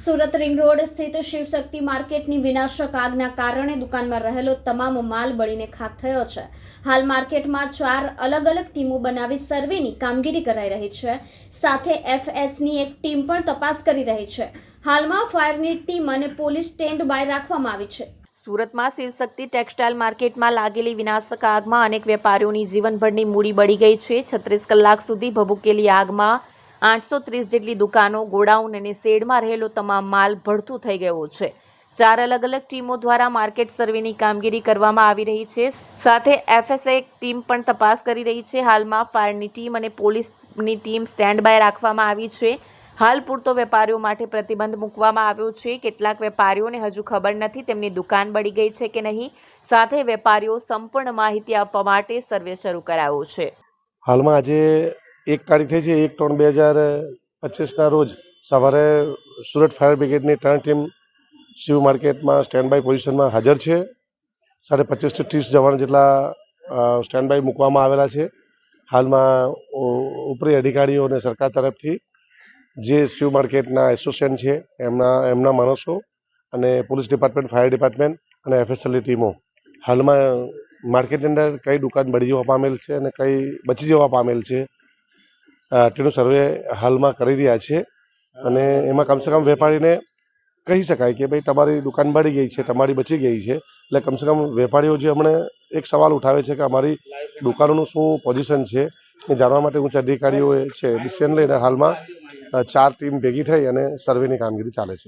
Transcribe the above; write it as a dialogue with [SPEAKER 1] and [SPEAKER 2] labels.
[SPEAKER 1] Surat ring road સ્થિત શિવશક્તિ માર્કેટની વિનાશક આગના કારણે દુકાનમાં રહેલો તમામ માલ બળીને ખાખ થયો છે। હાલ માર્કેટમાં 4 અલગ અલગ ટીમો બનાવી સર્વેની કામગીરી કરાઈ રહી છે। સાથે એફએસની એક ટીમ પણ તપાસ કરી રહી છે। હાલમાં ફાયરની ટીમ અને પોલીસ સ્ટેન્ડ બાય રાખવામાં આવી છે।
[SPEAKER 2] સુરતમાં શિવશક્તિ ટેક્સટાઇલ માર્કેટમાં લાગેલી વિનાશક આગમાં અનેક વેપારીઓની જીવનભરની મૂડી બળી ગઈ છે। 36 કલાક સુધી ભભૂકેલી આગમાં 830 જેટલી દુકાનો, ગોડાઉન અને શેડમાં રહેલો તમામ માલ ભડથું થઈ ગયો છે। 4 અલગ અલગ ટીમો દ્વારા માર્કેટ સર્વેની કામગીરી કરવામાં આવી રહી છે। સાથે એફએસએ ટીમ પણ તપાસ કરી રહી છે। હાલમાં ફાયરની ટીમ અને પોલીસની ટીમ સ્ટેન્ડ બાય રાખવામાં આવી છે। હાલ પૂરતો વેપારીઓ માટે પ્રતિબંધ મૂકવામાં આવ્યો છે। કેટલાક વેપારીઓને હજુ ખબર નથી તેમની દુકાન બળી ગઈ છે કે નહીં। સાથે વેપારીઓ સંપૂર્ણ માહિતી આપવા માટે સર્વે શરૂ કરાયો છે।
[SPEAKER 3] હાલમાં આજે 1 તારીખ થઈ છે 1/3/2025 ના રોજ સવારે સુરત ફાયર બ્રિગેડની 3 ટીમ શિવ માર્કેટમાં સ્ટેન્ડ બાય પોઝિશનમાં હાજર છે। સાથે 25 થી 30 જવાન જેટલા સ્ટેન્ડ બાય મૂકવામાં આવેલા છે। હાલમાં ઉપરી અધિકારીઓ અને સરકાર તરફથી જે શિવ માર્કેટના એસોસિએશન છે એમના માણસો અને પોલીસ ડિપાર્ટમેન્ટ, ફાયર ડિપાર્ટમેન્ટ અને એફએસએલની ટીમો હાલમાં માર્કેટની અંદર કઈ દુકાન બળી જવા પામેલ છે અને કઈ બચી જવા પામેલ છે તેનું સર્વે હાલમાં કરી રહ્યા છે। અને એમાં કમસે કમ વેપારીને કહી શકાય કે ભાઈ તમારી દુકાન બળી ગઈ છે, તમારી બચી ગઈ છે, એટલે કમસે કમ વેપારીઓ જે હમણાં એક સવાલ ઉઠાવે છે કે અમારી દુકાનોનું શું પોઝિશન છે એ જાણવા માટે ઉચ્ચ અધિકારીઓ છે ડિસિઝન લઈને હાલમાં 4 ટીમ ભેગી થઈ અને સર્વેની કામગીરી ચાલે છે।